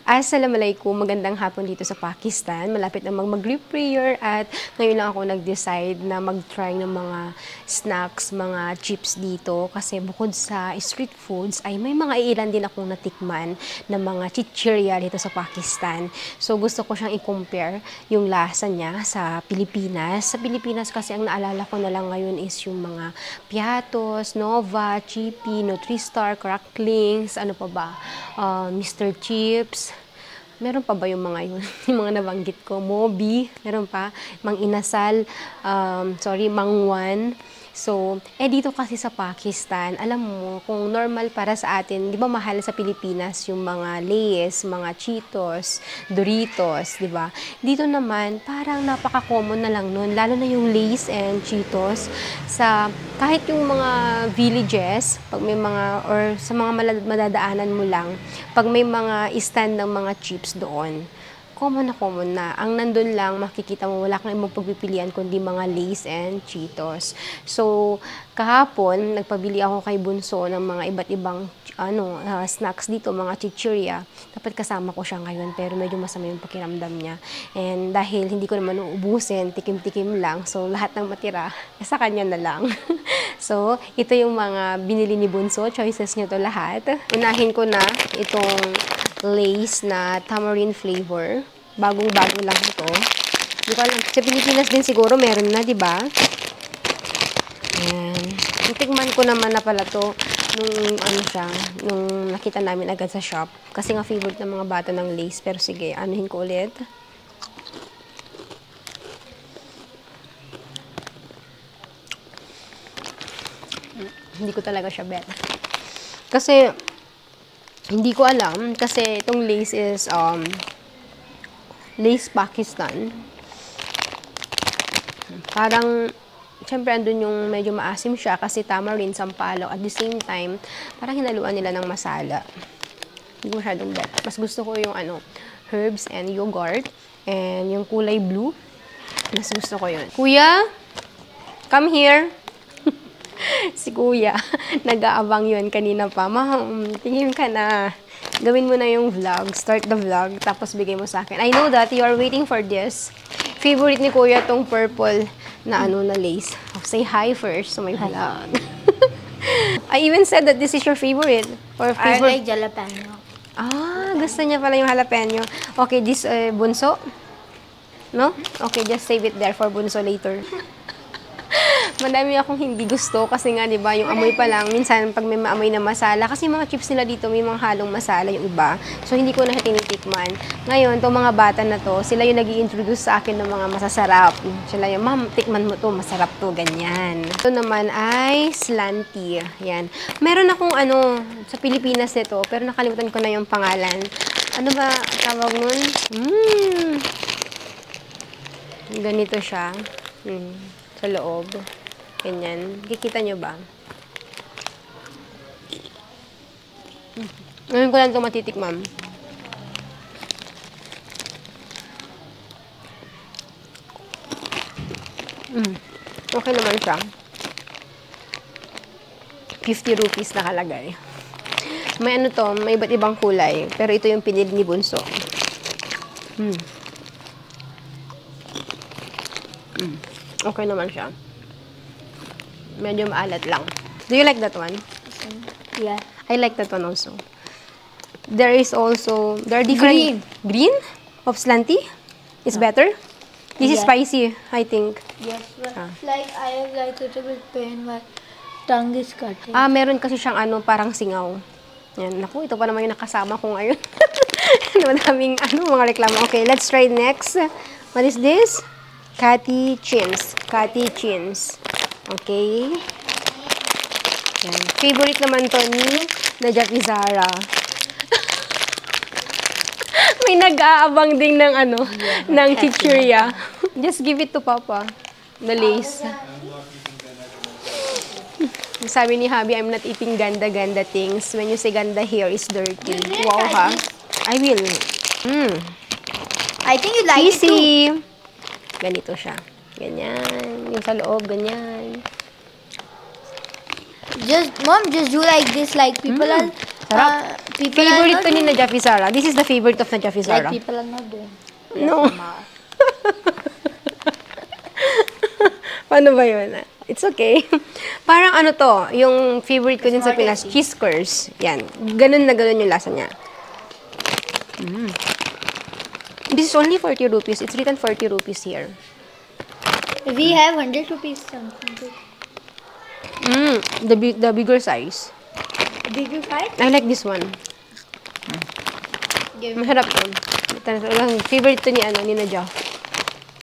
Assalamualaikum, magandang hapon dito sa Pakistan. Malapit na mag-group prayer at ngayon lang ako nag-decide na mag-try ng mga snacks, mga chips dito. Kasi bukod sa street foods ay may mga ilan din akong natikman na mga chichirya dito sa Pakistan. So gusto ko siyang i-compare yung lasa niya sa Pilipinas. Sa Pilipinas kasi ang naalala ko na lang ngayon is yung mga Piatos, Nova, Chippy, Nutristar, Cracklings, ano pa ba? Mr. Chips, meron pa ba yung mga yun? Yung mga nabanggit ko, Moby, meron pa, Mang Inasal, Mang Juan. So, dito kasi sa Pakistan, alam mo, kung normal para sa atin, di ba mahal sa Pilipinas yung mga Lay's, mga Cheetos, Doritos, di ba? Dito naman, parang napaka-common na lang nun, lalo na yung Lay's and Cheetos. Kahit yung mga villages, pag may mga, or sa mga madadaanan mo lang, pag may mga stand ng mga chips doon, common na. Ang nandun lang, makikita mo, wala kang ibang pagpipilian kundi mga Lay's and Cheetos. So, kahapon, nagpabili ako kay Bunso ng mga iba't ibang snacks dito, mga chichirya. Dapat kasama ko siya ngayon, pero medyo masama yung pakiramdam niya. And dahil hindi ko naman uubusin, tikim-tikim lang, so lahat ng matira, sa kanya na lang. So, ito yung mga binili ni Bunso, choices niya to lahat. Unahin ko na itong Lay's na tamarind flavor. Bagong-bago lang ito. Di ko alam. Sa Pilipinas din siguro meron na, di ba? Ayan. Natikman ko naman na pala to nung nakita namin agad sa shop. Kasi nga favorite ng mga bata ng Lay's. Pero sige, anuhin ko ulit. Hindi ko talaga siya bet. Kasi hindi ko alam kasi itong Lay's is Lay's Pakistan. Parang syempre andun yung medyo maasim siya kasi tamarind, sampalok. At the same time, parang hinaluan nila ng masala. Hindi ko masyadong bet. Mas gusto ko yung herbs and yogurt and yung kulay blue. Mas gusto ko yun. Kuya, come here. Si Kuya, nag-aabang yun kanina pa. Tingin ka na. Gawin mo na yung vlog. Start the vlog. Tapos bigay mo sa akin. I know that you are waiting for this. Favorite ni Kuya tong purple na na Lay's. Say hi first so may vlog. I even said that this is your favorite. Or favorite. I like jalapeno. Gusto niya pala yung jalapeno. Okay, this Bunso? No? Okay, just save it there for Bunso later. Madami akong hindi gusto kasi nga 'di ba yung amoy pa lang minsan pag may maamoy na masala kasi mga chips nila dito may mga halong masala yung iba. So hindi ko na siya tinitikman. Ngayon, tong mga bata na to, sila yung nag-i-introduce sa akin ng mga masasarap. Sila yung, "Ma'am, tikman mo to, masarap to," ganyan. Ito naman ay slanty. Yan. Meron akong sa Pilipinas nito, pero nakalimutan ko na yung pangalan. Ano ba tawag nun? Ganito siya. Sa loob. Ganyan. Kikita nyo ba? Ngayon ko lang ito matitikmam. Okay naman siya. 50 rupees nakalagay. May may iba't ibang kulay. Pero ito yung pinili ni Bunso. Okay naman siya. Medyo maalat lang. Do you like that one? Yeah. I like that one also. There are different... Green? Of slanty? Is better? This is spicy, I think. Yes, but like I have like a little bit pain, my tongue is cutting. Meron kasi siyang parang singaw. Yan. Naku, ito pa naman yung nakasama ko ngayon. Madaming mga reklamo. Okay, let's try next. What is this? Catty Chins. Okay. Yan. Favorite naman to ni Najat Izara. May nag-aabang din ng ng chichirya. Just give it to Papa. The Lay's. Sabi ni Habi, I'm not eating ganda-ganda things. When you say ganda here is dirty. Wow, ha? I will. I think you like it too. Ganito siya. Ganyan. Yung sa loob, ganyan. Mom, just do like this. Like people are Sarap. People Favorite are to ni na Jaffy Zara. This is the favorite of na Jaffy like Zara. people are not doing. No. Paano ba yun? It's okay. Parang ano to, yung favorite ko din sa Pinas, cheese curls. Yan. Ganun na ganun yung lasa niya. This is only 40 rupees. It's written 40 rupees here. We have 100 rupees something. The bigger size. Bigger fight? I like this one. Give me. Masarap to. Talagang favorite to ni Nadia.